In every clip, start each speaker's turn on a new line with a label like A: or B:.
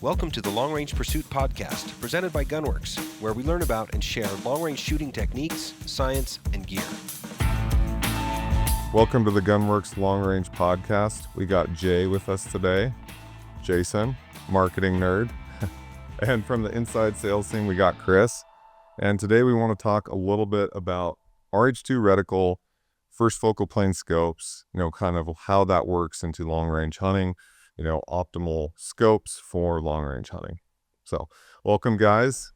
A: Welcome to the Long Range Pursuit Podcast, presented by Gunworks, where we learn about and share long-range shooting techniques, science, and gear.
B: Welcome to the Gunworks Long Range Podcast. We got Jay with us today, Jason, marketing nerd. And from the inside sales team, we got Chris. And today we want to talk a little bit about RH2 Reticle, first focal plane scopes, kind of how that works into long range hunting, optimal scopes for long range hunting. So welcome, guys.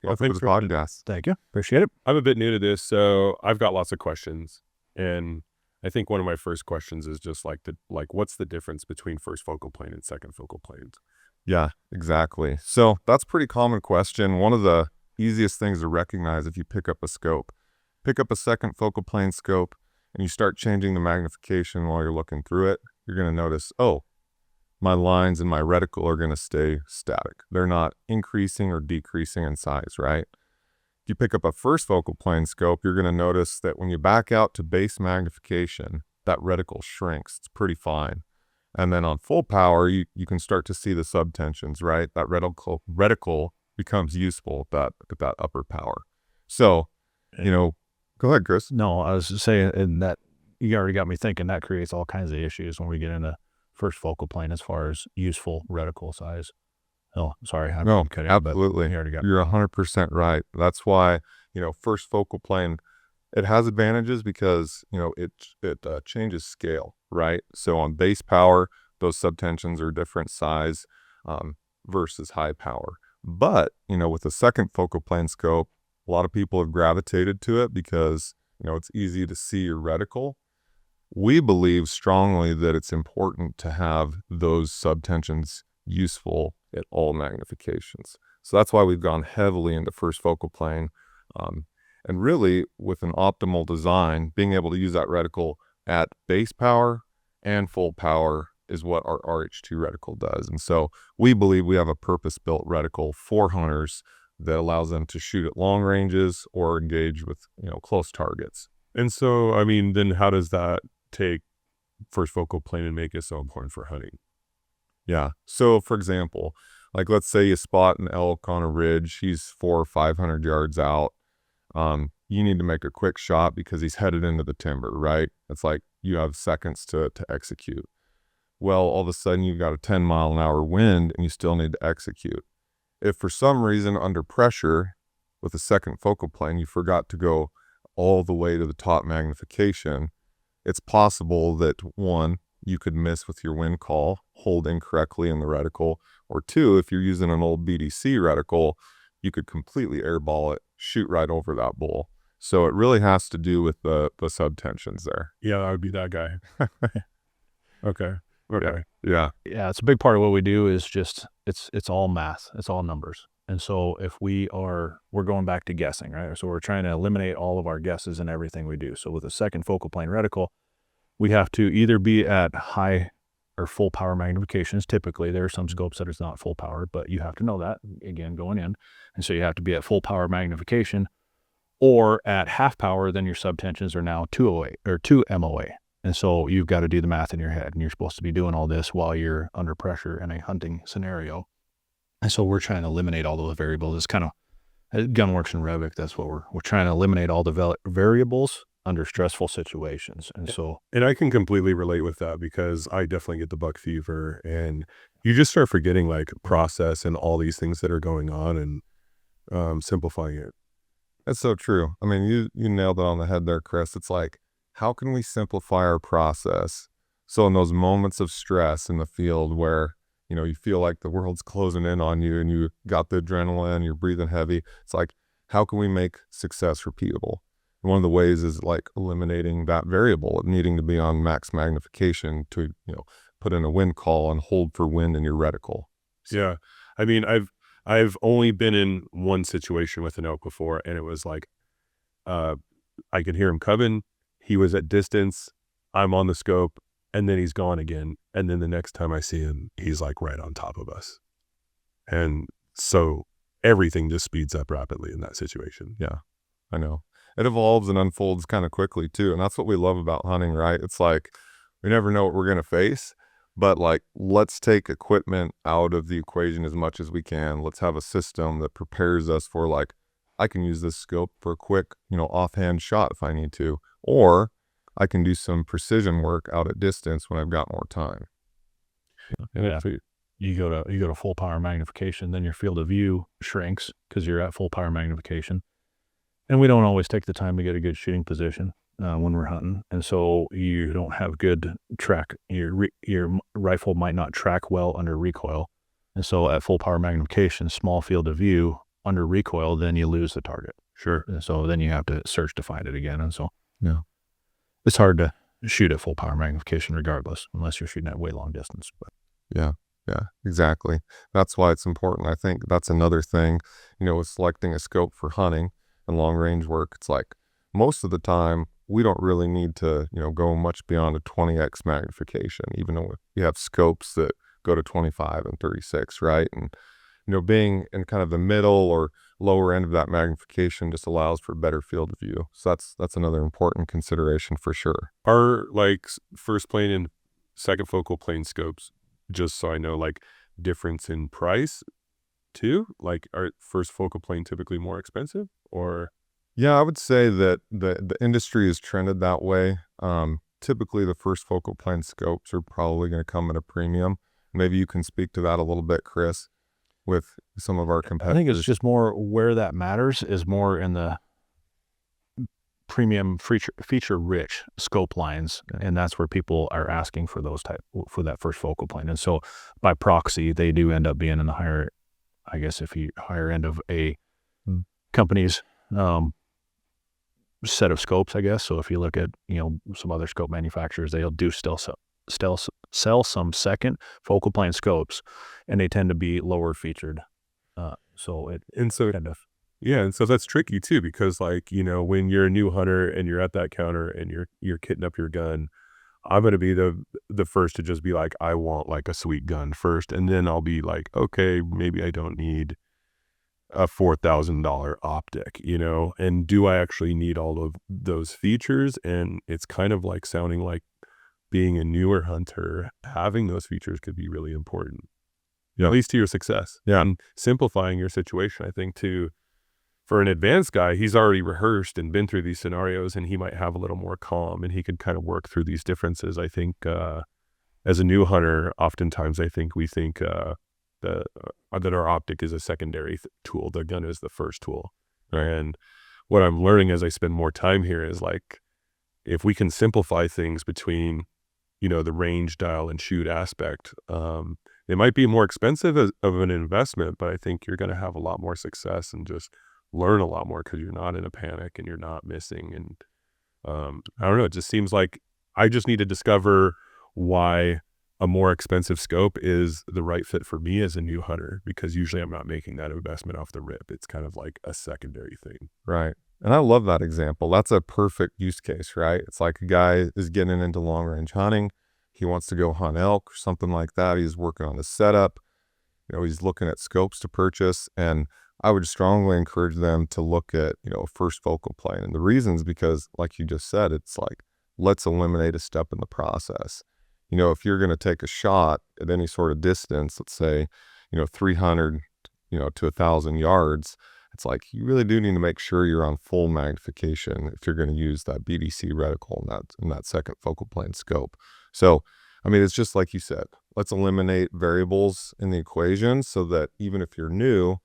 B: Welcome to the podcast.
C: Thank you. Appreciate it.
D: I'm a bit new to this, so I've got lots of questions. And I think one of my first questions is just what's the difference between first focal plane and second focal planes?
B: Yeah, exactly. So that's a pretty common question. One of the easiest things to recognize if you pick up a scope, pick up a second focal plane scope and you start changing the magnification while you're looking through it, you're going to notice, my lines in my reticle are going to stay static. They're not increasing or decreasing in size, right? If you pick up a first focal plane scope, you're going to notice that when you back out to base magnification, that reticle shrinks. It's pretty fine. And then on full power, you can start to see the subtensions, right? That reticle becomes useful at that upper power. So, go ahead, Chris.
C: No, I was just saying that you already got me thinking that creates all kinds of issues when we get into first focal plane as far as useful reticle size. Oh, sorry.
B: I'm kidding. Absolutely. You're 100% right. That's why, first focal plane, it has advantages because, it changes scale, right? So on base power, those subtensions are different size versus high power. But, with the second focal plane scope, a lot of people have gravitated to it because, it's easy to see your reticle. We believe strongly that it's important to have those subtensions useful at all magnifications. So that's why we've gone heavily into first focal plane. And really, with an optimal design, being able to use that reticle at base power and full power is what our RH2 reticle does. And so we believe we have a purpose-built reticle for hunters that allows them to shoot at long ranges or engage with, close targets.
D: And so, then how does that take first focal plane and make it so important for hunting?
B: Yeah. So for example, let's say you spot an elk on a ridge, he's 400 or 500 yards out. You need to make a quick shot because he's headed into the timber, right? It's like you have seconds to execute. Well, all of a sudden you've got a 10-mile-an-hour wind and you still need to execute. If for some reason under pressure with a second focal plane, you forgot to go all the way to the top magnification, it's possible that one, you could miss with your wind call, hold incorrectly in the reticle, or two, if you're using an old BDC reticle, you could completely airball it, shoot right over that bull. So it really has to do with the subtensions there.
D: Yeah, I would be that guy. Okay.
B: Yeah.
C: Yeah, it's a big part of what we do is just, it's all math. It's all numbers. And so if we're going back to guessing, right? So we're trying to eliminate all of our guesses in everything we do. So with a second focal plane reticle, we have to either be at high or full power magnifications. Typically, there are some scopes that it's not full power, but you have to know that, again, going in. And so you have to be at full power magnification, or at half power, then your subtensions are now 208 or 2 MOA. And so you've got to do the math in your head, and you're supposed to be doing all this while you're under pressure in a hunting scenario. And so we're trying to eliminate all those variables. It's kind of Gunworks and Revic. That's what we're trying to eliminate all the variables under stressful situations. And
D: I can completely relate with that because I definitely get the buck fever, and you just start forgetting process and all these things that are going on and simplifying it.
B: That's so true. You nailed it on the head there, Chris. It's like, how can we simplify our process? So in those moments of stress in the field where, you feel like the world's closing in on you and you got the adrenaline, you're breathing heavy. It's like, how can we make success repeatable? And one of the ways is eliminating that variable of needing to be on max magnification to, put in a wind call and hold for wind in your reticle.
D: So. Yeah. I've only been in one situation with an elk before, and it was I could hear him coming. He was at distance. I'm on the scope. And then he's gone again. And then the next time I see him, he's right on top of us. And so everything just speeds up rapidly in that situation.
B: Yeah, I know. It evolves and unfolds kind of quickly too. And that's what we love about hunting, right? It's we never know what we're going to face, But like, let's take equipment out of the equation as much as we can. Let's have a system that prepares us for like, I can use this scope for a quick, offhand shot if I need to, or I can do some precision work out at distance when I've got more time.
D: And
C: Yeah. You go to full power magnification, then your field of view shrinks because you're at full power magnification. And we don't always take the time to get a good shooting position when we're hunting, and so you don't have good track. Your rifle might not track well under recoil, and so at full power magnification, small field of view under recoil, then you lose the target.
D: Sure.
C: And so then you have to search to find it again, and so
B: Yeah.
C: it's hard to shoot at full power magnification regardless, unless you're shooting at way long distance. But
B: Yeah, exactly. That's why it's important. I think that's another thing, with selecting a scope for hunting and long range work. It's like most of the time we don't really need to, go much beyond a 20x magnification, even though we have scopes that go to 25 and 36, right? And, being in kind of the middle or lower end of that magnification just allows for better field of view. So that's another important consideration for sure.
D: Are like first plane and second focal plane scopes, just so I know, like difference in price too? Like, are first focal plane typically more expensive, or?
B: Yeah, I would say that the industry is trended that way. Typically the first focal plane scopes are probably going to come at a premium. Maybe you can speak to that a little bit, Chris, with some of our
C: I
B: competitors.
C: think it's just more where that matters is more in the premium feature rich scope lines, and that's where people are asking for for that first focal plane. And so by proxy, they do end up being in the higher, I guess, higher end of a company's set of scopes, I guess. So if you look at some other scope manufacturers, they'll do still sell some second focal plane scopes, and they tend to be lower featured. So it
D: And so
C: kind of
D: yeah, and so that's tricky too, because like, when you're a new hunter and you're at that counter and you're kitting up your gun, I'm going to be the first to just be like, I want like a sweet gun first, and then I'll be like, okay, maybe I don't need a $4,000 optic, and do I actually need all of those features? And it's kind of like sounding like being a newer hunter, having those features could be really important.
B: Yeah.
D: At least to your success.
B: Yeah.
D: And simplifying your situation, I think, too. For an advanced guy, he's already rehearsed and been through these scenarios, and he might have a little more calm, and he could kind of work through these differences. I think as a new hunter, oftentimes I think we think that our optic is a secondary tool. The gun is the first tool. And what I'm learning as I spend more time here is like, if we can simplify things between, the range, dial, and shoot aspect, it might be more expensive of an investment, but I think you're going to have a lot more success and just learn a lot more because you're not in a panic and you're not missing. And I don't know, it just seems like I just need to discover why a more expensive scope is the right fit for me as a new hunter, because usually I'm not making that investment off the rip. It's kind of like a secondary thing.
B: Right. And I love that example. That's a perfect use case, right? It's like a guy is getting into long range hunting. He wants to go hunt elk or something like that. He's working on his setup. He's looking at scopes to purchase. And I would strongly encourage them to look at, first focal plane. And the reasons, because like you just said, it's like, let's eliminate a step in the process. If you're going to take a shot at any sort of distance, let's say, 300, to 1,000 yards, it's like you really do need to make sure you're on full magnification if you're going to use that BDC reticle in that second focal plane scope. So, it's just like you said, let's eliminate variables in the equation so that even if you're new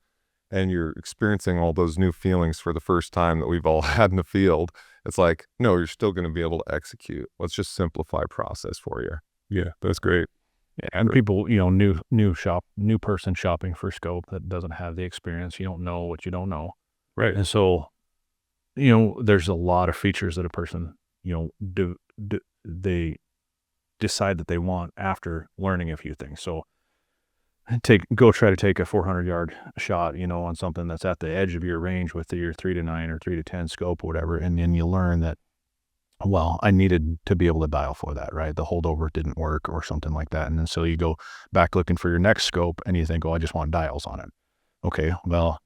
B: and you're experiencing all those new feelings for the first time that we've all had in the field, it's like, no, you're still going to be able to execute. Let's just simplify process for you.
D: Yeah, that's great.
C: Yeah, and people, new person shopping for scope that doesn't have the experience. You don't know what you don't know.
D: Right.
C: And so, there's a lot of features that a person, they decide that they want after learning a few things. So go try to take a 400-yard shot, on something that's at the edge of your range with your 3-9 or 3-10 scope or whatever. And then you learn that, well, I needed to be able to dial for that, right? The holdover didn't work or something like that. And then so you go back looking for your next scope and you think, oh, I just want dials on it. Okay, well,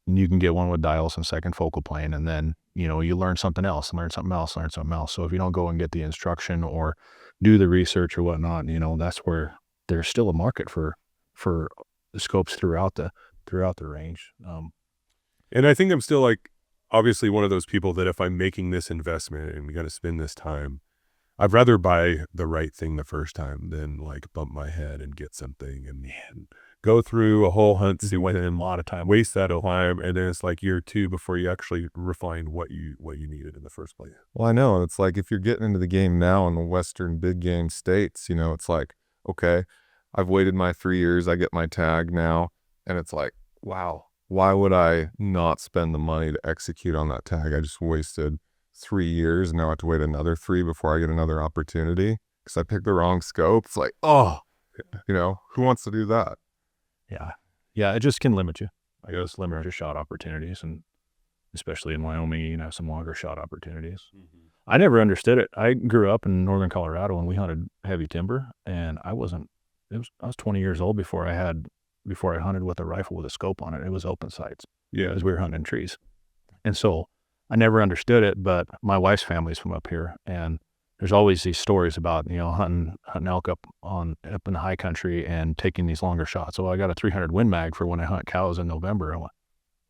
C: you can get one with dials and second focal plane, and then, you learn something else. So if you don't go and get the instruction or do the research or whatnot, that's where there's still a market for scopes throughout the range.
D: And I think I'm still like, obviously one of those people that if I'm making this investment and going to spend this time, I'd rather buy the right thing the first time than like bump my head and get something and go through a whole hunt season,
C: A lot of time.
D: waste that time, and then it's like year 2 before you actually refine what you needed in the first place.
B: Well, I know. It's like if you're getting into the game now in the Western big game states, it's like, okay, I've waited my 3 years, I get my tag now, and it's like, wow, why would I not spend the money to execute on that tag? I just wasted 3 years, and now I have to wait another 3 before I get another opportunity because I picked the wrong scope. It's like, oh, who wants to do that?
C: Yeah, it just can limit you. I guess limit your shot opportunities, and especially in Wyoming, you can have some longer shot opportunities. I never understood it. I grew up in northern Colorado and we hunted heavy timber, and I was 20 years old before I hunted with a rifle with a scope on it. It was open sights.
D: Yeah.
C: As we were hunting trees. And so I never understood it, but my wife's family's from up here, and there's always these stories about, hunting elk up in the high country and taking these longer shots. So I got a 300 Win Mag for when I hunt cows in November. I went,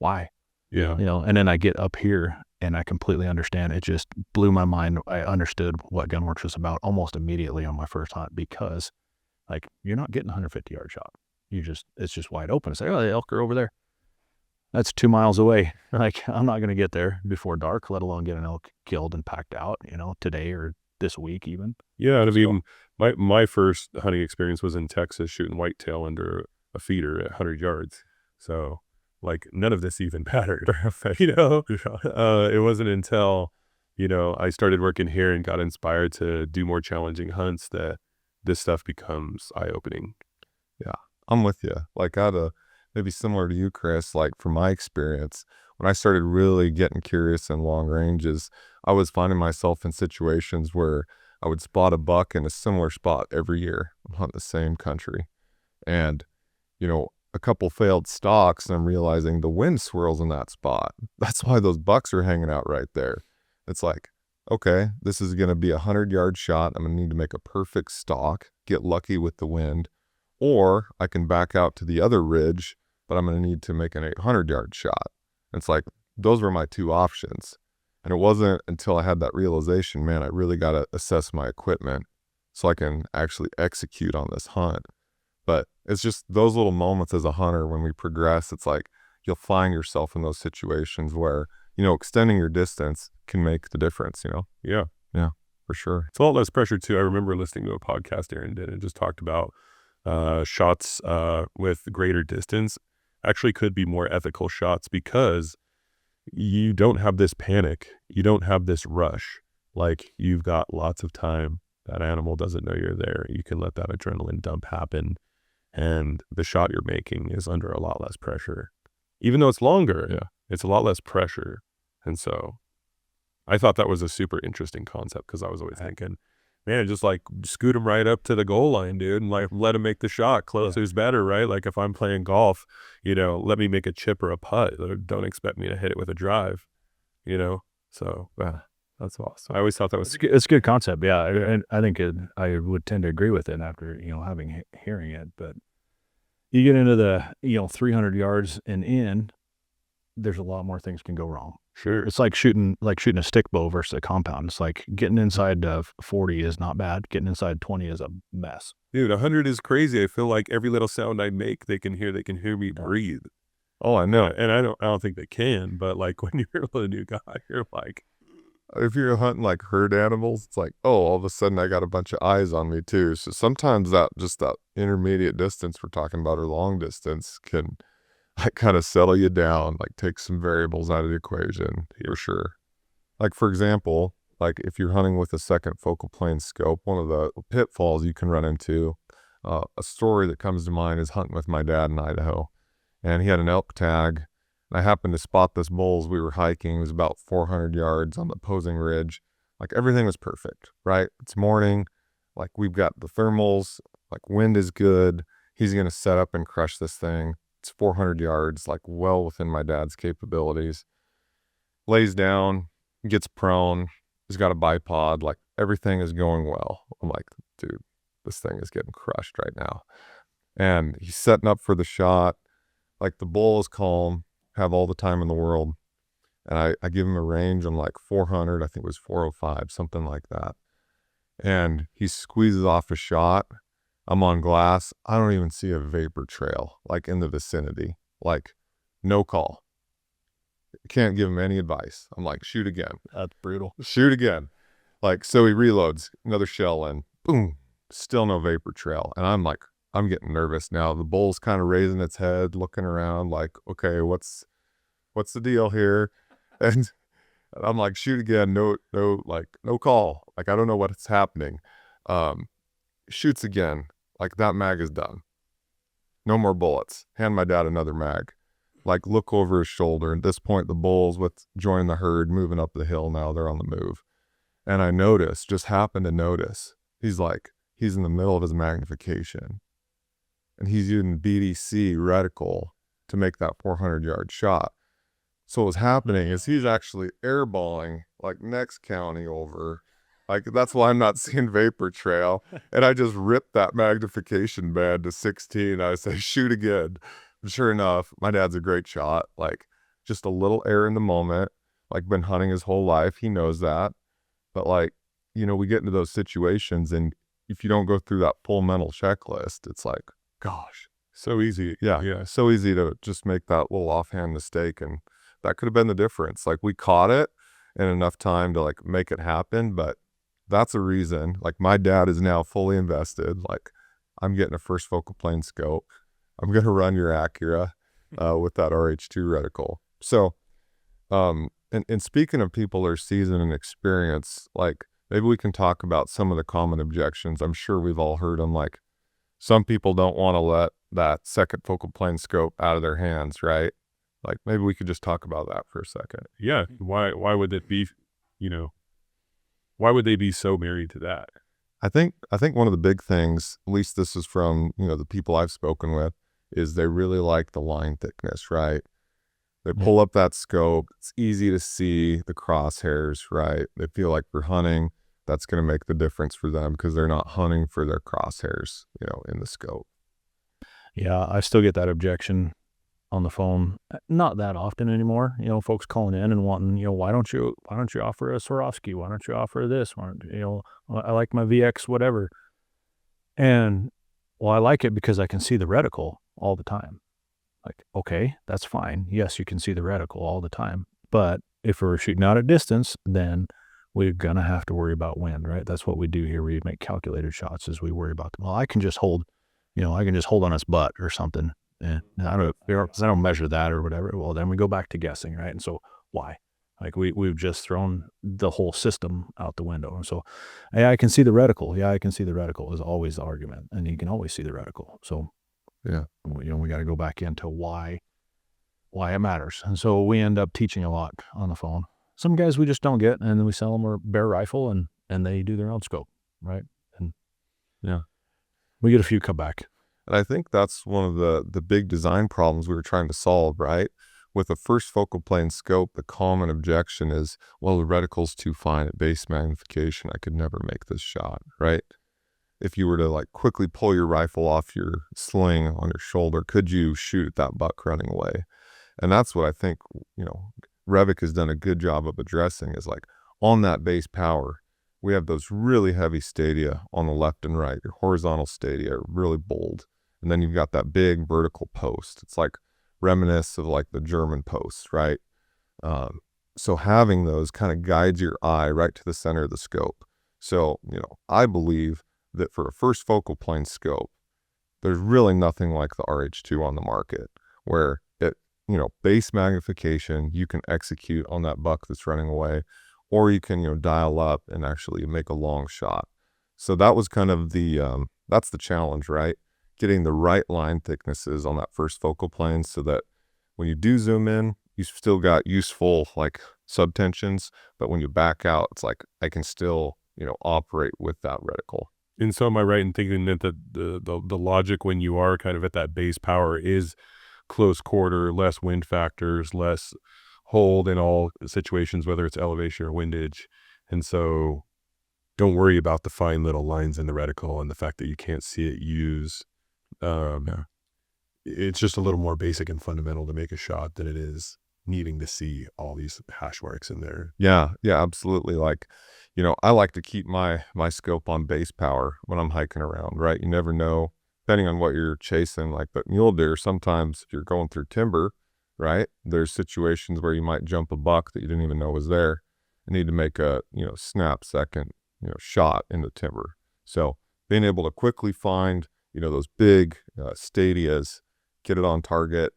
C: why?
D: Yeah.
C: And then I get up here and I completely understand. It just blew my mind. I understood what Gunworks was about almost immediately on my first hunt, because like, you're not getting a 150-yard shot. It's just wide open. It's like, oh, the elk are over there. That's 2 miles away. Like, I'm not going to get there before dark, let alone get an elk killed and packed out, today or this week even.
D: Yeah, and I mean, my first hunting experience was in Texas shooting whitetail under a feeder at 100 yards. So, like, none of this even mattered. It wasn't until, I started working here and got inspired to do more challenging hunts that this stuff becomes eye-opening.
B: Yeah, I'm with you. Like, maybe similar to you, Chris, like from my experience, when I started really getting curious in long ranges, I was finding myself in situations where I would spot a buck in a similar spot every year on the same country. And, a couple failed stalks, and I'm realizing the wind swirls in that spot. That's why those bucks are hanging out right there. It's like, okay, this is going to be a 100-yard shot. I'm going to need to make a perfect stalk, get lucky with the wind, or I can back out to the other ridge, but I'm going to need to make an 800-yard shot. It's like, those were my two options. And it wasn't until I had that realization, man, I really got to assess my equipment so I can actually execute on this hunt. But it's just those little moments as a hunter when we progress, it's like you'll find yourself in those situations where, extending your distance can make the difference,
D: Yeah.
B: Yeah, for sure.
D: It's a lot less pressure too. I remember listening to a podcast Aaron did and just talked about shots with greater distance actually could be more ethical shots because you don't have this panic. You don't have this rush. Like, you've got lots of time. That animal doesn't know you're there. You can let that adrenaline dump happen. And the shot you're making is under a lot less pressure. Even though it's longer, it's a lot less pressure. And so I thought that was a super interesting concept because I was always thinking, man, just like scoot him right up to the goal line, dude, and like let him make the shot. Close who's better, right? Like if I'm playing golf, let me make a chip or a putt. Don't expect me to hit it with a drive, So that's awesome. I always thought that was
C: it's a good concept. Yeah, and I think I would tend to agree with it after hearing it. But you get into the 300 yards and in, there's a lot more things can go wrong.
D: Sure.
C: It's like shooting a stick bow versus a compound. It's like getting inside 40 is not bad. Getting inside 20 is a mess.
D: Dude, 100 is crazy. I feel like every little sound I make, they can hear me breathe.
B: Oh, I know.
D: And I don't think they can, but like when you're with a new guy, you're like,
B: if you're hunting like herd animals, it's like, oh, all of a sudden I got a bunch of eyes on me too. So sometimes that intermediate distance we're talking about, or long distance, can kind of settle you down, like take some variables out of the equation for sure. Like, for example, like if you're hunting with a second focal plane scope, one of the pitfalls you can run into, a story that comes to mind is hunting with my dad in Idaho, and he had an elk tag. And I happened to spot this bull as we were hiking. It was about 400 yards on the opposing ridge. Like, everything was perfect, right? It's morning. Like, we've got the thermals, like wind is good. He's going to set up and crush this thing. It's 400 yards, like well within my dad's capabilities. Lays down, gets prone. He's got a bipod, like everything is going well. I'm like, dude, this thing is getting crushed right now. And he's setting up for the shot. Like the bull is calm, have all the time in the world. And I give him a range on like 400, I think it was 405, something like that. And he squeezes off a shot. I'm on glass. I don't even see a vapor trail like in the vicinity. Like no call. Can't give him any advice. I'm like, shoot again.
C: That's brutal.
B: Shoot again. Like, so he reloads, another shell in, boom, still no vapor trail. And I'm like, I'm getting nervous now. The bull's kind of raising its head, looking around like, okay, what's the deal here? And I'm like, shoot again. No call. Like, I don't know what's happening. Shoots again. Like, that mag is done. No more bullets. Hand my dad another mag. Like, look over his shoulder. At this point, the bull's joining the herd, moving up the hill now. They're on the move. And I happened to notice, he's in the middle of his magnification. And he's using BDC reticle to make that 400-yard shot. So what's happening is he's actually airballing like next county over. Like, that's why I'm not seeing vapor trail. And I just ripped that magnification band to 16. I say, shoot again. And sure enough, my dad's a great shot. Like, just a little air in the moment. Like, been hunting his whole life. He knows that. But like, we get into those situations, and if you don't go through that full mental checklist, it's like, gosh.
D: So easy.
B: Yeah. So easy to just make that little offhand mistake. And that could have been the difference. Like, we caught it in enough time to like make it happen, but that's a reason. Like, my dad is now fully invested. Like, I'm getting a first focal plane scope. I'm going to run your Acura with that RH2 reticle. So, and speaking of people that are seasoned and experienced, like, maybe we can talk about some of the common objections. I'm sure we've all heard them. Like, some people don't want to let that second focal plane scope out of their hands, right? Like, maybe we could just talk about that for a second.
D: Yeah. Why would it be, why would they be so married to that?
B: I think one of the big things, at least this is from, the people I've spoken with, is they really like the line thickness, right? They pull up that scope. It's easy to see the crosshairs, right? They feel like they're hunting. That's going to make the difference for them because they're not hunting for their crosshairs, in the scope.
C: Yeah, I still get that objection on the phone. Not that often anymore. Folks calling in and wanting, why don't you offer a Swarovski? Why don't you offer this? Why don't, I like my VX, whatever. And well, I like it because I can see the reticle all the time. Like, okay, that's fine. Yes, you can see the reticle all the time. But if we're shooting out at distance, then we're going to have to worry about wind, right? That's what we do here. We make calculated shots as we worry about them. Well, I can just hold on its butt or something. And I don't measure that or whatever. Well, then we go back to guessing, right? And so why? Like, we've just thrown the whole system out the window. And so, yeah, I can see the reticle. Yeah, I can see the reticle is always the argument. And you can always see the reticle. So,
B: yeah,
C: we got to go back into why it matters. And so we end up teaching a lot on the phone. Some guys we just don't get, and then we sell them a bare rifle, and they do their own scope, right? And
B: yeah,
C: we get a few come back.
B: And I think that's one of the big design problems we were trying to solve, right? With a first focal plane scope, the common objection is, well, the reticle's too fine at base magnification. I could never make this shot, right? If you were to like quickly pull your rifle off your sling on your shoulder, could you shoot at that buck running away? And that's what I think, Revic has done a good job of addressing, is like, on that base power, we have those really heavy stadia on the left and right. Your horizontal stadia are really bold. And then you've got that big vertical post. It's like reminiscent of like the German posts, right? So having those kind of guides your eye right to the center of the scope. So, I believe that for a first focal plane scope, there's really nothing like the RH2 on the market, where base magnification, you can execute on that buck that's running away, or you can, dial up and actually make a long shot. So that was kind of that's the challenge, right? Getting the right line thicknesses on that first focal plane so that when you do zoom in, you've still got useful like subtensions, but when you back out, it's like, I can still, operate with that reticle.
D: And so am I right in thinking that the logic when you are kind of at that base power is close quarter, less wind factors, less hold in all situations, whether it's elevation or windage. And so don't worry about the fine little lines in the reticle and the fact that you can't see it use. It's just a little more basic and fundamental to make a shot than it is needing to see all these hash marks in there.
B: Yeah, absolutely. Like, I like to keep my scope on base power when I'm hiking around, right? You never know, depending on what you're chasing. Like, but mule deer, sometimes if you're going through timber, right, there's situations where you might jump a buck that you didn't even know was there and need to make a, snap second, shot in the timber. So being able to quickly find, those big stadias, get it on target,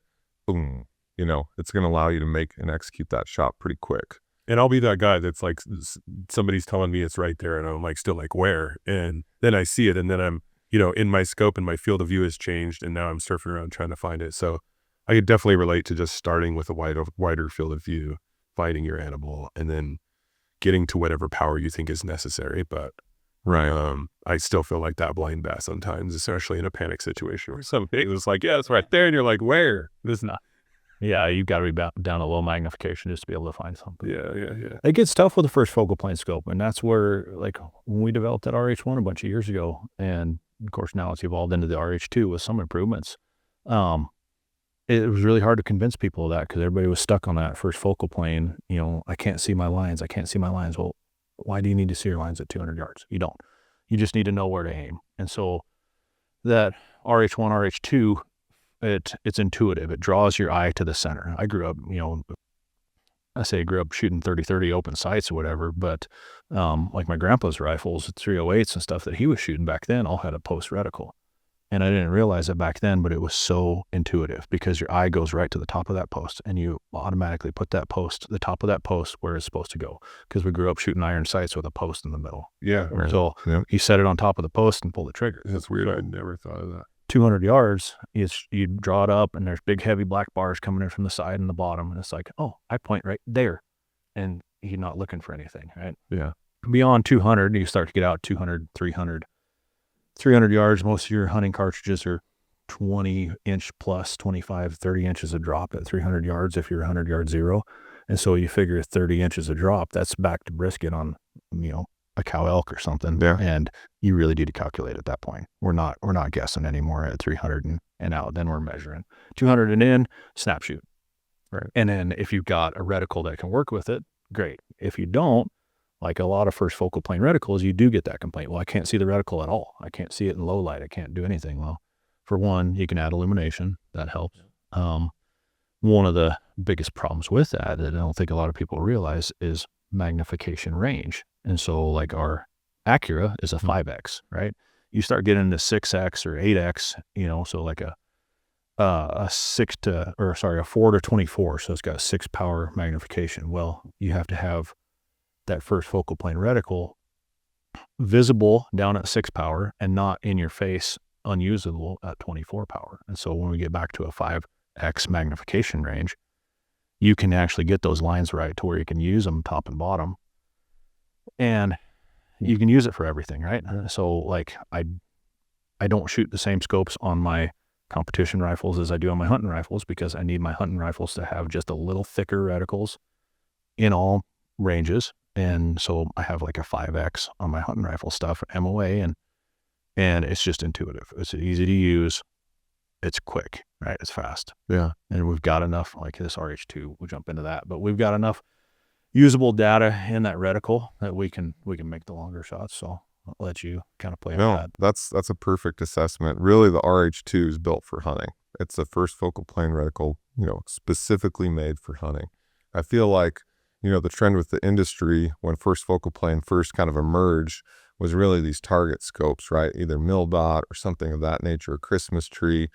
B: boom, it's going to allow you to make and execute that shot pretty quick.
D: And I'll be that guy that's like, somebody's telling me it's right there, and I'm like, still like, where? And then I see it, and then I'm, in my scope, and my field of view has changed, and now I'm surfing around trying to find it. So I could definitely relate to just starting with a wider field of view, finding your animal, and then getting to whatever power you think is necessary. But I still feel like that blind bass sometimes, especially in a panic situation where somebody was like, yeah, it's right there, and you're like, where? This not.
C: Yeah, you've got to be down a low magnification just to be able to find something.
D: Yeah.
C: It gets tough with the first focal plane scope, and that's where, like, when we developed that RH1 a bunch of years ago, and of course now it's evolved into the RH2 with some improvements. It was really hard to convince people of that because everybody was stuck on that first focal plane. I can't see my lines. Well, why do you need to see your lines at 200 yards? You don't. You just need to know where to aim. And so that RH1, RH2, it's intuitive. It draws your eye to the center. I grew up, I grew up shooting 30-30 open sights or whatever, but like my grandpa's rifles, 308s and stuff that he was shooting back then all had a post reticle. And I didn't realize it back then, but it was so intuitive because your eye goes right to the top of that post and you automatically put the top of that post where it's supposed to go. Because we grew up shooting iron sights with a post in the middle.
D: Yeah.
C: So he set it on top of the post and pulled the trigger.
D: That's weird. I never thought of that.
C: 200 yards, you draw it up and there's big heavy black bars coming in from the side and the bottom. And it's like, oh, I point right there. And you're not looking for anything, right?
B: Yeah.
C: Beyond 200, you start to get out 200, 300 yards. Most of your hunting cartridges are 20 inch plus, 25, 30 inches of drop at 300 yards if you're 100 yard zero. And so you figure 30 inches of drop, that's back to brisket on, a cow elk or something.
B: Yeah.
C: And you really do to calculate at that point. We're not guessing anymore at 300 and out. Then we're measuring 200 and in, snap shoot.
B: Right.
C: And then if you've got a reticle that can work with it, great. If you don't, like a lot of first focal plane reticles, you do get that complaint. Well, I can't see the reticle at all. I can't see it in low light. I can't do anything. Well, for one, you can add illumination. That helps. One of the biggest problems with that I don't think a lot of people realize is magnification range. And so like our Acura is a 5X, right? You start getting into 6X or 8X, so like a 4 to 24. So it's got 6 power magnification. Well, you have to have that first focal plane reticle visible down at 6 power and not in your face unusable at 24 power. And so when we get back to a 5X magnification range, you can actually get those lines right to where you can use them top and bottom, and you can use it for everything, right? So like I don't shoot the same scopes on my competition rifles as I do on my hunting rifles because I need my hunting rifles to have just a little thicker reticles in all ranges. And so I have like a 5X on my hunting rifle stuff, MOA, and it's just intuitive. It's easy to use. It's quick, right? It's fast.
B: Yeah.
C: And we've got enough, like this RH2, we'll jump into that, but we've got enough usable data in that reticle that we can make the longer shots. So I'll let you kind of play on that.
B: That's a perfect assessment. Really, the RH2 is built for hunting. It's the first focal plane reticle, specifically made for hunting. I feel like, the trend with the industry when first focal plane first kind of emerged was really these target scopes, right? Either mil dot or something of that nature, a Christmas tree.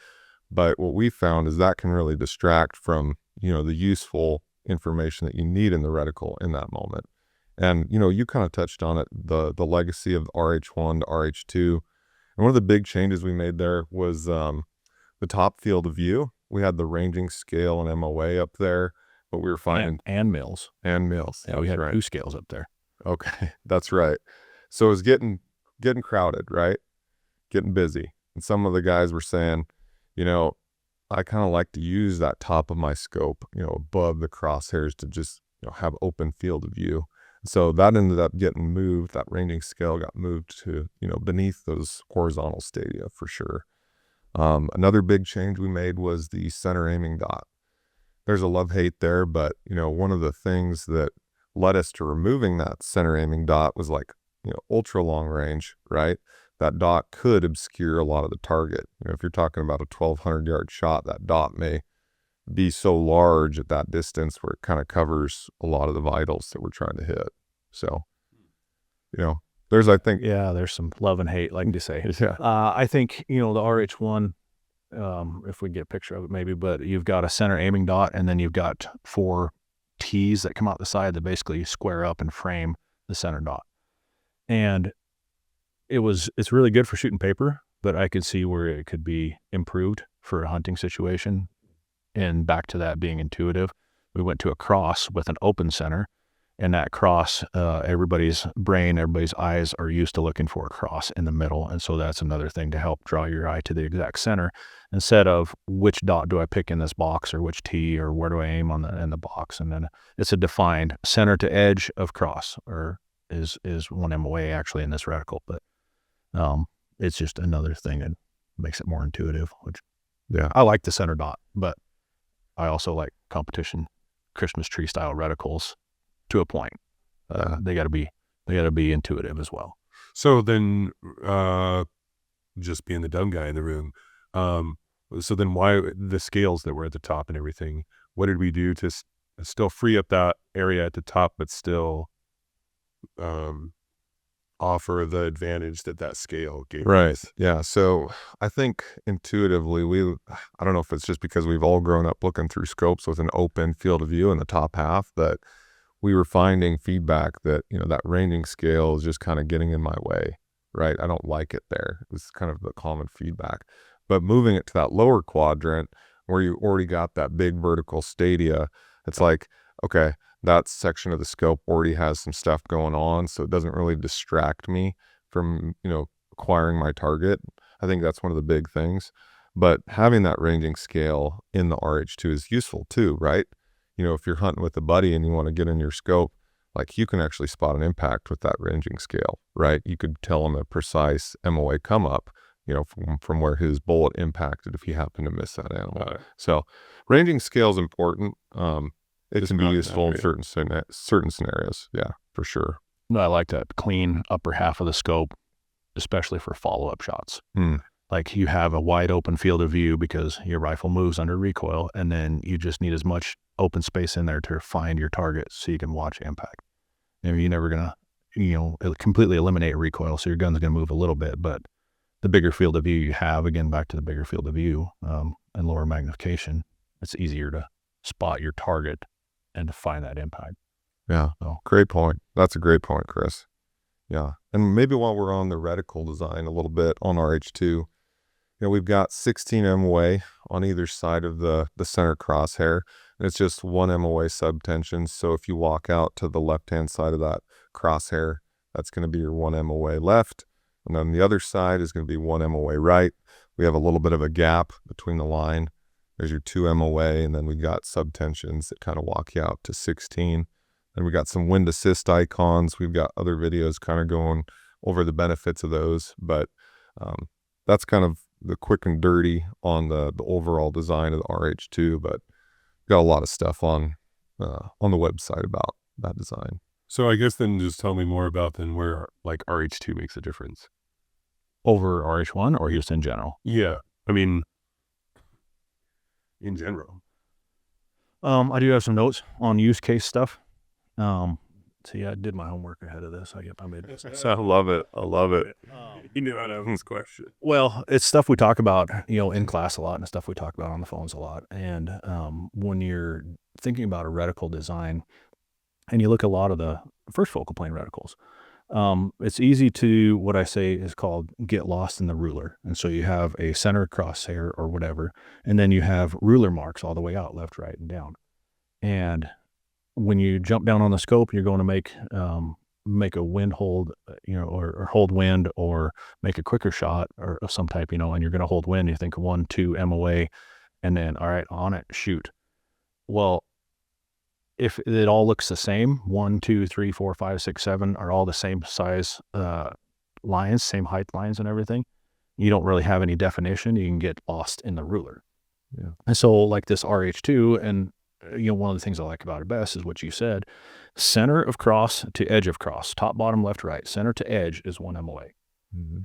B: But what we found is that can really distract from, the useful information that you need in the reticle in that moment. And, you kind of touched on it, the legacy of RH1 to RH2. And one of the big changes we made there was the top field of view. We had the ranging scale and MOA up there, but we were finding...
C: And mills.
B: And mills.
C: Yeah, we had
B: right.
C: 2 scales up there.
B: Okay, that's right. So it was getting crowded, right? Getting busy. And some of the guys were saying, I kind of like to use that top of my scope, above the crosshairs to just, have open field of view. So that ended up getting moved. That ranging scale got moved to, beneath those horizontal stadia for sure. Another big change we made was the center aiming dot. There's a love-hate there, but, one of the things that led us to removing that center aiming dot was like, ultra long range, right? That dot could obscure a lot of the target. If you're talking about a 1,200 yard shot, that dot may be so large at that distance where it kind of covers a lot of the vitals that we're trying to hit. So, there's, I think,
C: there's some love and hate, like to say.
B: Yeah.
C: I think, the RH1, if we get a picture of it maybe, but you've got a center aiming dot, and then you've got 4 T's that come out the side that basically square up and frame the center dot. And it's really good for shooting paper, but I could see where it could be improved for a hunting situation. And back to that being intuitive, we went to a cross with an open center, and that cross, everybody's brain, everybody's eyes are used to looking for a cross in the middle. And so that's another thing to help draw your eye to the exact center, instead of which dot do I pick in this box, or which T, or where do I aim in the box. And then it's a defined center to edge of cross, or is 1 MOA actually in this reticle. But it's just another thing that makes it more intuitive, which I like the center dot, but I also like competition Christmas tree style reticles to a point. They gotta be intuitive as well.
D: So then, just being the dumb guy in the room, so then why the scales that were at the top and everything, what did we do to still free up that area at the top, but still offer the advantage that scale gave
B: Right.
D: us?
B: Yeah. So I think intuitively, I don't know if it's just because we've all grown up looking through scopes with an open field of view in the top half, that we were finding feedback that, that ranging scale is just kind of getting in my way, right? I don't like it there. It was kind of the common feedback. But moving it to that lower quadrant where you already got that big vertical stadia, it's like, okay, that section of the scope already has some stuff going on, so it doesn't really distract me from, acquiring my target. I think that's one of the big things. But having that ranging scale in the RH2 is useful too, right? If you're hunting with a buddy and you want to get in your scope, like, you can actually spot an impact with that ranging scale, right? You could tell him a precise MOA come up, from where his bullet impacted if you happen to miss that animal. So ranging scale is important. It can be useful in certain scenarios. Yeah, for sure.
C: No, I like that clean upper half of the scope, especially for follow-up shots. Like, you have a wide open field of view because your rifle moves under recoil, and then you just need as much open space in there to find your target so you can watch impact. You're never gonna, completely eliminate recoil, so your gun's gonna move a little bit, but the bigger field of view you have, again, back to the bigger field of view, and lower magnification, it's easier to spot your target and to find that impact.
B: Yeah.
C: So.
B: Great point. That's a great point, Chris. Yeah. And maybe while we're on the reticle design a little bit on RH2, we've got 16 MOA on either side of the center crosshair, and it's just 1 MOA subtension. So if you walk out to the left-hand side of that crosshair, that's going to be your 1 MOA left. And then the other side is going to be 1 MOA right. We have a little bit of a gap between the line. There's your 2 MOA, and then we got subtensions that kind of walk you out to 16. And we got some wind assist icons. We've got other videos kind of going over the benefits of those, but that's kind of the quick and dirty on the overall design of the RH2. But got a lot of stuff on the website about that design.
D: So I guess then just tell me more about then where like RH2 makes a difference.
C: Over RH1 or just in general?
D: Yeah. I mean, in general.
C: I do have some notes on use case stuff. See, I did my homework ahead of this. I
B: love it. I love it.
D: You knew how to ask this question.
C: Well, it's stuff we talk about, in class a lot, and stuff we talk about on the phones a lot. And when you're thinking about a reticle design, and you look at a lot of the first focal plane reticles, it's easy to, what I say is called get lost in the ruler. And so you have a center crosshair or whatever, and then you have ruler marks all the way out, left, right, and down. And when you jump down on the scope, you're going to make a wind hold, or hold wind, or make a quicker shot or of some type, and you're going to hold wind. You think 1, 2 MOA, and then, all right, on it, shoot. Well, if it all looks the same, 1, 2, 3, 4, 5, 6, 7 are all the same size lines, same height lines and everything, you don't really have any definition. You can get lost in the ruler.
B: Yeah.
C: And so like this RH2, and one of the things I like about it best is what you said, center of cross to edge of cross, top, bottom, left, right, center to edge is 1 MOA.
B: Mm-hmm.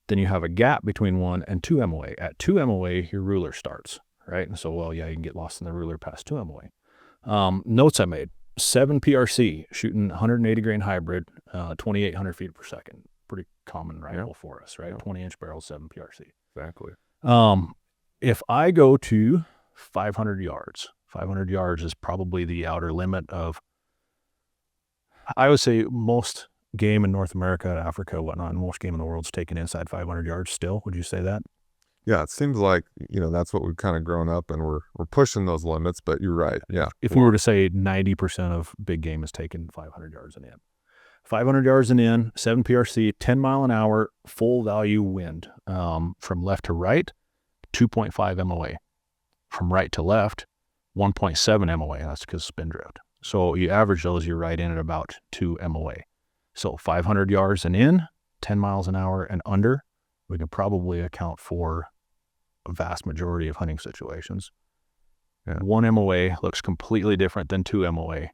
C: Then you have a gap between 1 and 2 MOA. At 2 MOA, your ruler starts, right? And so, you can get lost in the ruler past 2 MOA. Notes I made, 7 PRC, shooting 180 grain hybrid, 2,800 feet per second. Pretty common rifle for us, right? 20-inch barrel, 7 PRC.
B: Exactly.
C: If I go to 500 yards, 500 yards is probably the outer limit of, I would say most game in North America, Africa, whatnot, and most game in the world's taken inside 500 yards still. Would you say that?
B: Yeah, it seems like, that's what we've kind of grown up, and we're pushing those limits, but you're right. Yeah.
C: If we were to say 90% of big game is taken 500 yards and in. 500 yards and in, 7 PRC, 10 mile an hour, full value wind. From left to right, 2.5 MOA. From right to left, 1.7 MOA. That's because spin drift. So you average those, you're right in at about 2 MOA. So 500 yards and in, 10 miles an hour and under, we can probably account for a vast majority of hunting situations.
B: Yeah.
C: 1 MOA looks completely different than 2 MOA.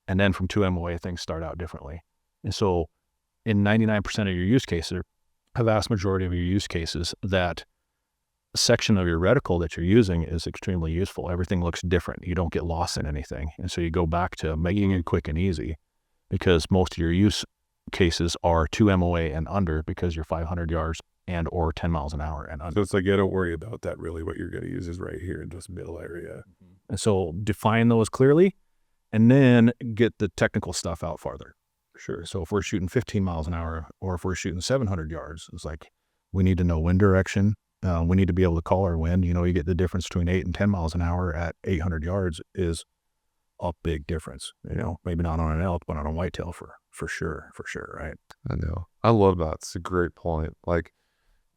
C: And then from 2 MOA, things start out differently. And so in 99% of your use cases, a vast majority of your use cases, that section of your reticle that you're using is extremely useful. Everything looks different. You don't get lost in anything. And so you go back to making it quick and easy, because most of your use cases are 2 MOA and under, because you're 500 yards and or 10 miles an hour and under.
D: So it's like, don't worry about that. Really, what you're going to use is right here in this middle area.
C: And so define those clearly, and then get the technical stuff out farther.
D: Sure.
C: So if we're shooting 15 miles an hour, or if we're shooting 700 yards, it's like, we need to know wind direction. We need to be able to call our wind. You get the difference between 8 and 10 miles an hour at 800 yards is a big difference. Maybe not on an elk, but on a whitetail for sure, right?
B: I know. I love that. It's a great point. Like,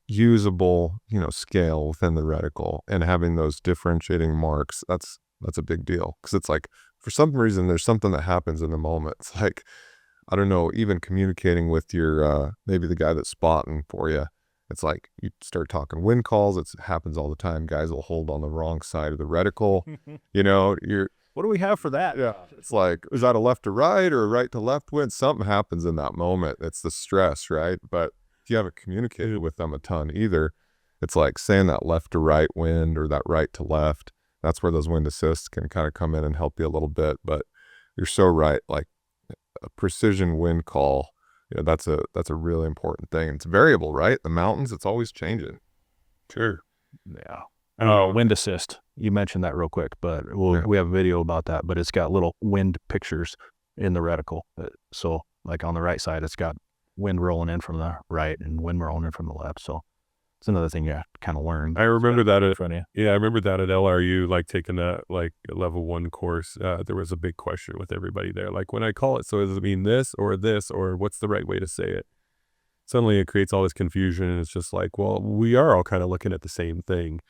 B: usable, scale within the reticle and having those differentiating marks, that's a big deal. Because it's like, for some reason, there's something that happens in the moment. It's like, I don't know, even communicating with your, maybe the guy that's spotting for you. It's like you start talking wind calls. It happens all the time. Guys will hold on the wrong side of the reticle.
C: What do we have for that?
B: Yeah. It's like, is that a left to right or a right to left wind? Something happens in that moment. It's the stress, right? But if you haven't communicated with them a ton either, it's like saying that left to right wind or that right to left. That's where those wind assists can kind of come in and help you a little bit. But you're so right. Like, a precision wind call, that's a really important thing. It's variable, right? The mountains, it's always changing.
D: Sure.
C: Yeah. Wind assist. You mentioned that real quick, but we have a video about that, but it's got little wind pictures in the reticle. So like on the right side, it's got wind rolling in from the right and wind rolling in from the left. So it's another thing you have to kind of learn.
D: I remember that
C: in front of you.
D: Yeah, I remember that at LRU, like taking a level 1 course. There was a big question with everybody there. Like, when I call it, so does it mean this, or what's the right way to say it? Suddenly it creates all this confusion, and it's just like, well, we are all kind of looking at the same thing.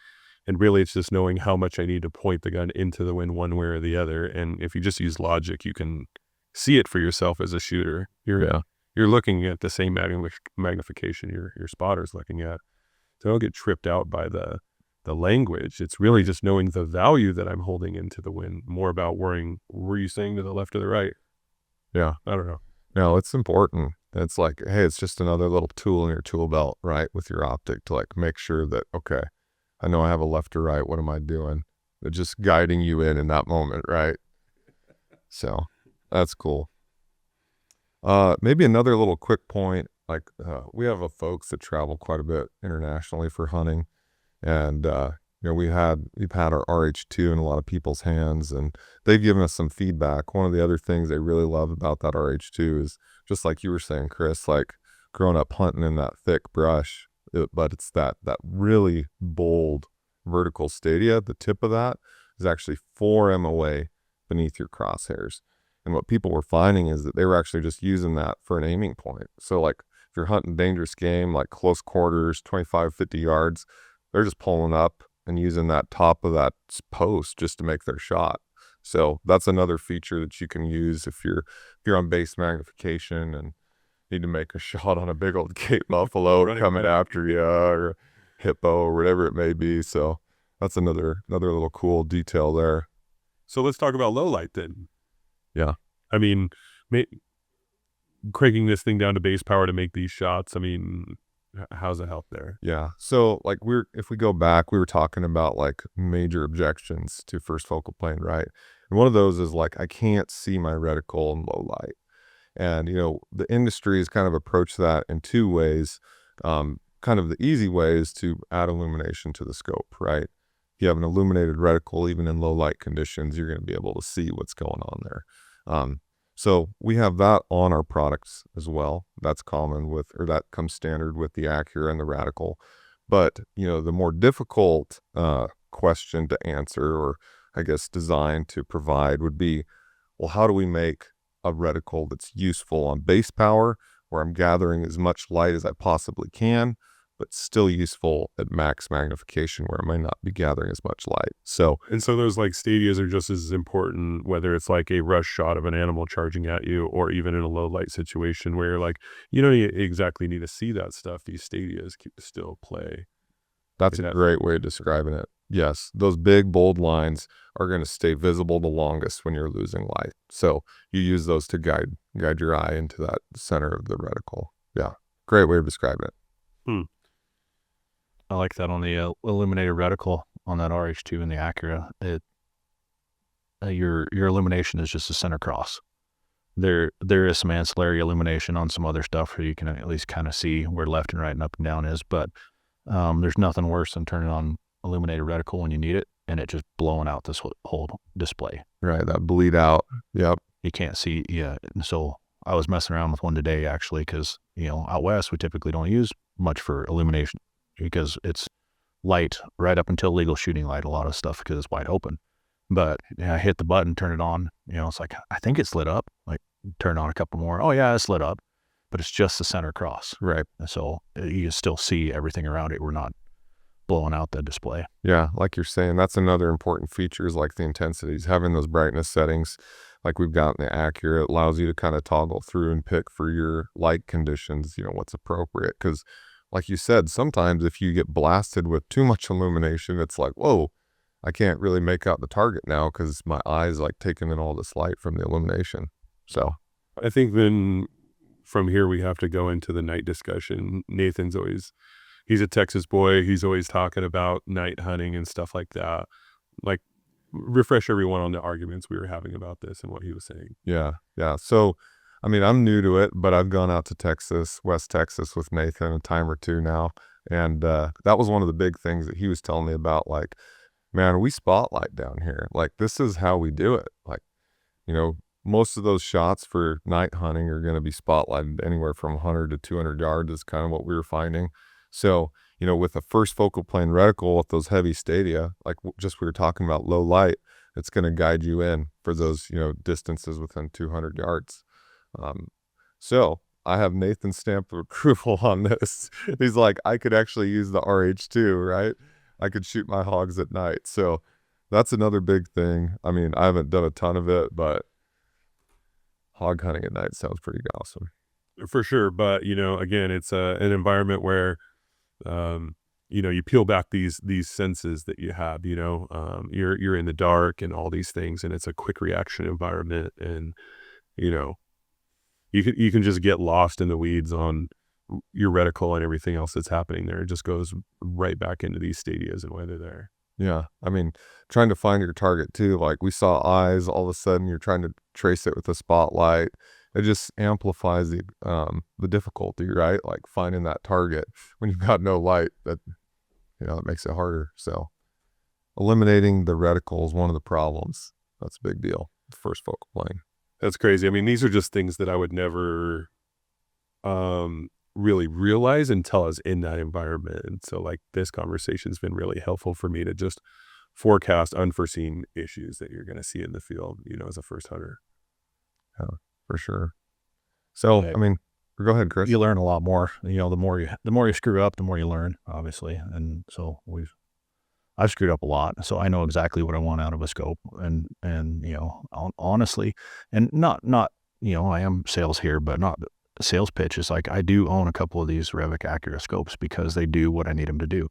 D: And really, it's just knowing how much I need to point the gun into the wind one way or the other. And if you just use logic, you can see it for yourself as a shooter. You're looking at the same magnification your spotter's looking at. So don't get tripped out by the language. It's really just knowing the value that I'm holding into the wind, more about worrying, were you saying to the left or the right?
B: Yeah.
D: I don't know.
B: No, it's important. It's like, hey, it's just another little tool in your tool belt, right? With your optic to like make sure that, okay, I know I have a left or right. What am I doing? But just guiding you in that moment, right? So that's cool. Maybe another little quick point. Like, we have folks that travel quite a bit internationally for hunting, and we've had our RH2 in a lot of people's hands, and they've given us some feedback. One of the other things they really love about that RH2 is, just like you were saying, Chris, like growing up hunting in that thick brush, but it's that really bold vertical stadia. The tip of that is actually 4 MOA beneath your crosshairs. And what people were finding is that they were actually just using that for an aiming point. So like, if you're hunting dangerous game, like close quarters, 25, 50 yards, they're just pulling up and using that top of that post just to make their shot. So that's another feature that you can use if you're on base magnification and need to make a shot on a big old Cape buffalo coming after you, or hippo, or whatever it may be. So that's another little cool detail there.
D: So let's talk about low light then.
B: Yeah.
D: I mean, cranking this thing down to base power to make these shots, I mean, how's it help there?
B: Yeah. So like if we go back, we were talking about like major objections to first focal plane, right? And one of those is like, I can't see my reticle in low light. And, the industry has kind of approached that in two ways. Kind of the easy way is to add illumination to the scope, right? If you have an illuminated reticle, even in low light conditions, you're going to be able to see what's going on there. So we have that on our products as well. That's common that comes standard with the Acura and the Reticle. But, the more difficult question to answer, or I guess design to provide, would be, well, how do we make a reticle that's useful on base power, where I'm gathering as much light as I possibly can, but still useful at max magnification, where I might not be gathering as much light. So
D: those like stadias are just as important, whether it's like a rush shot of an animal charging at you, or even in a low light situation where you're like, you don't exactly need to see that stuff. These stadias still play.
B: That's a great way of describing it. Yes, those big, bold lines are going to stay visible the longest when you're losing light. So you use those to guide your eye into that center of the reticle. Yeah, great way of describing it.
C: I like that on the illuminated reticle on that RH2 and the Acura. Your illumination is just a center cross. There is some ancillary illumination on some other stuff where you can at least kind of see where left and right and up and down is, but there's nothing worse than turning on illuminated reticle when you need it and it just blowing out this whole display.
B: Right, that bleed out. Yep.
C: You can't see. Yeah. And so I was messing around with one today, actually, because, out west, we typically don't use much for illumination because it's light right up until legal shooting light, a lot of stuff, because it's wide open. But I hit the button, turn it on, it's like, I think it's lit up, like turn on a couple more. Oh yeah, it's lit up, but it's just the center cross.
B: Right.
C: And so you can still see everything around it. We're not blowing out the display.
B: Yeah, like you're saying, that's another important feature, is like the intensities, having those brightness settings like we've got in the Acura. It allows you to kind of toggle through and pick for your light conditions, what's appropriate. Because like you said, sometimes if you get blasted with too much illumination, it's like, whoa, I can't really make out the target now because my eyes like taking in all this light from the illumination. So
D: I think then from here we have to go into the night discussion. He's a Texas boy. He's always talking about night hunting and stuff like that. Like, refresh everyone on the arguments we were having about this and what he was saying.
B: Yeah. So, I mean, I'm new to it, but I've gone out to Texas, West Texas, with Nathan a time or two now. And that was one of the big things that he was telling me about. Like, man, we spotlight down here. Like, this is how we do it. Like, most of those shots for night hunting are going to be spotlighted anywhere from 100 to 200 yards is kind of what we were finding. So, with a first focal plane reticle with those heavy stadia, like just we were talking about low light, it's going to guide you in for those, distances within 200 yards. So I have Nathan's stamp of approval on this. He's like, I could actually use the RH2, right? I could shoot my hogs at night. So that's another big thing. I mean, I haven't done a ton of it, but hog hunting at night sounds pretty awesome.
D: For sure. But, again, it's an environment where, you peel back these senses that you have, you're in the dark and all these things, and it's a quick reaction environment. And, you can just get lost in the weeds on your reticle and everything else that's happening there. It just goes right back into these stadias and why they're there.
B: Yeah. I mean, trying to find your target too, like we saw eyes, all of a sudden you're trying to trace it with a spotlight. It just amplifies the difficulty, right? Like finding that target when you've got no light, that, it makes it harder. So eliminating the reticle is one of the problems. That's a big deal. The first focal plane.
D: That's crazy. I mean, these are just things that I would never really realize until I was in that environment. And so like this conversation's been really helpful for me to just forecast unforeseen issues that you're going to see in the field, as a first hunter.
B: Yeah, for sure. So, I mean, go ahead, Chris.
C: You learn a lot more. The more you screw up, the more you learn, obviously. And so I've screwed up a lot, so I know exactly what I want out of a scope, and honestly, and not I am sales here, but not sales pitch. Is like I do own a couple of these Revic Accura scopes because they do what I need them to do.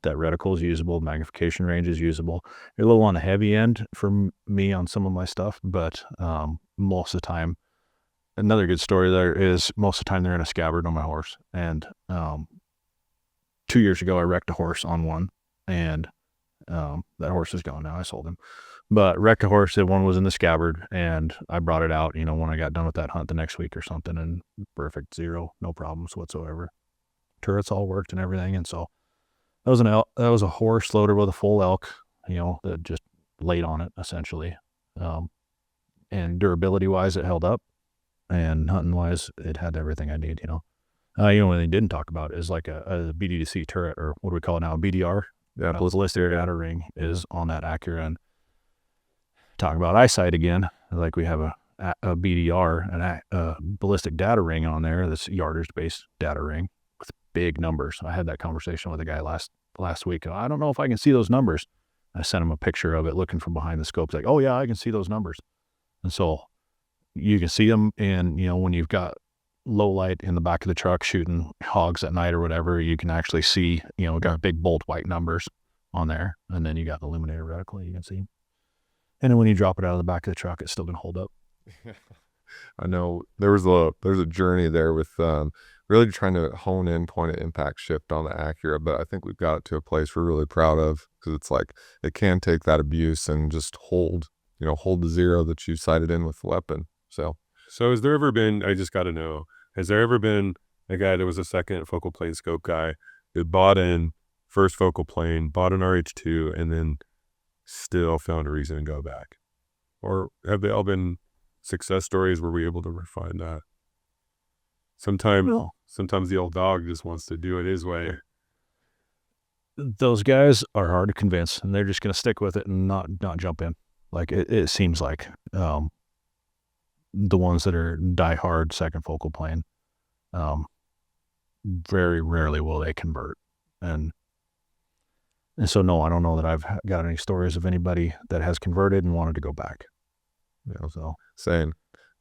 C: That reticle is usable, magnification range is usable. They're a little on the heavy end for me on some of my stuff, but most of the time, another good story there is most of the time they're in a scabbard on my horse. And 2 years ago, I wrecked a horse on one, and that horse is gone now. I sold him, but wrecked a horse. That one was in the scabbard, and I brought it out, when I got done with that hunt the next week or something, and perfect, zero, no problems whatsoever. Turrets all worked and everything. And so that was a horse loaded with a full elk, that just laid on it essentially. And durability wise, it held up, and hunting wise, it had everything I need, what they didn't talk about is like a BDC turret, or what do we call it now? A BDR.
B: Yeah.
C: Ballistic data ring is on that Accura. And talking about eyesight again, like we have a BDR, a ballistic data ring on there. That's yardage based data ring with big numbers. I had that conversation with a guy last week. I don't know if I can see those numbers. I sent him a picture of it looking from behind the scope. He's like, oh yeah, I can see those numbers. And so you can see them in, when you've got low light in the back of the truck shooting hogs at night or whatever, you can actually see, got big bold white numbers on there. And then you got the illuminator reticle, you can see. And then when you drop it out of the back of the truck, it's still going to hold up.
B: I know there's a journey there with really trying to hone in point of impact shift on the Accura, but I think we've got it to a place we're really proud of, because it's like it can take that abuse and just hold the zero that you sighted in with the weapon. So
D: has there ever been, I just got to know, has there ever been a guy that was a second focal plane scope guy who bought in first focal plane, bought an RH2, and then still found a reason to go back? Or have they all been success stories? Were we able to refine that? Sometimes the old dog just wants to do it his way.
C: Those guys are hard to convince, and they're just going to stick with it and not jump in. Like it seems like the ones that are die-hard second focal plane, very rarely will they convert. And so, no, I don't know that I've got any stories of anybody that has converted and wanted to go back. So
B: saying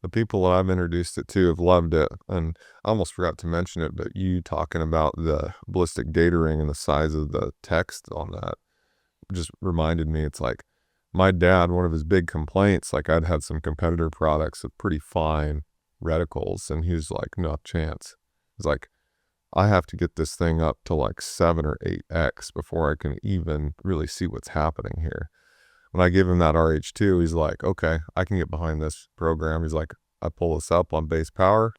B: the people that I've introduced it to have loved it. And I almost forgot to mention it, but you talking about the ballistic data ring and the size of the text on that just reminded me. It's like my dad, one of his big complaints, like I'd had some competitor products with pretty fine reticles, and he was like, no chance. He's like, I have to get this thing up to like 7 or 8x before I can even really see what's happening here. When I give him that RH2, he's like, okay, I can get behind this program. He's like, I pull this up on base power.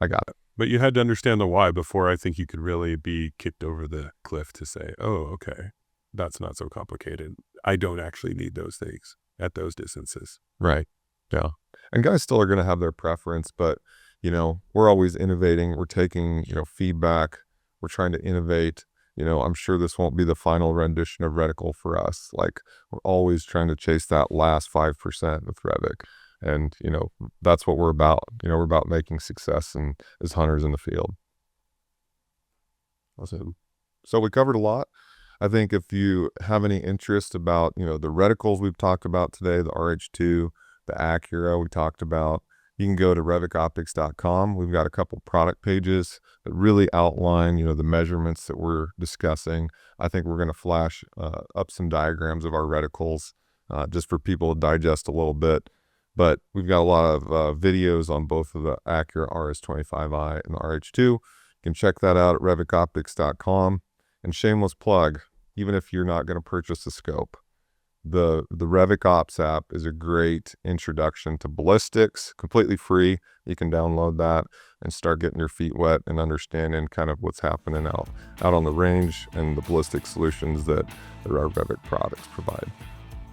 B: I got it.
D: But you had to understand the why before I think you could really be kicked over the cliff to say, oh, okay, that's not so complicated. I don't actually need those things at those distances.
B: Right. Yeah. And guys still are going to have their preference, but we're always innovating. We're taking, feedback. We're trying to innovate. I'm sure this won't be the final rendition of reticle for us. Like, we're always trying to chase that last 5% with Revic. And, that's what we're about. We're about making success and as hunters in the field. Awesome. So we covered a lot. I think if you have any interest about, the reticles we've talked about today, the RH2, the Accura we talked about, you can go to revicoptics.com. We've got a couple product pages that really outline, the measurements that we're discussing. I think we're going to flash up some diagrams of our reticles just for people to digest a little bit. But we've got a lot of videos on both of the Accura RS25i and the RH2. You can check that out at revicoptics.com. And shameless plug, even if you're not going to purchase a scope, the Revic Ops app is a great introduction to ballistics, completely free. You can download that and start getting your feet wet and understanding kind of what's happening out on the range and the ballistic solutions that our Revic products provide.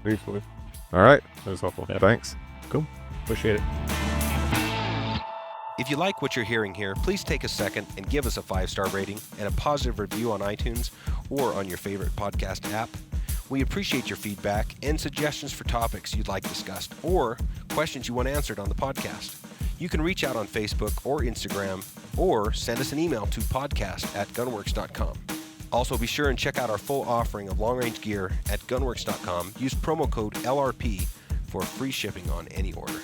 D: Thanks, Lloyd.
B: All right.
D: That was helpful.
B: Yeah. Thanks.
C: cool. Appreciate it.
A: If you like what you're hearing here, please take a second and give us a 5-star rating and a positive review on iTunes or on your favorite podcast app. We appreciate your feedback and suggestions for topics you'd like discussed or questions you want answered on the podcast. You can reach out on Facebook or Instagram or send us an email to podcast@gunworks.com. Also, be sure and check out our full offering of long-range gear at gunworks.com. Use promo code LRP for free shipping on any order.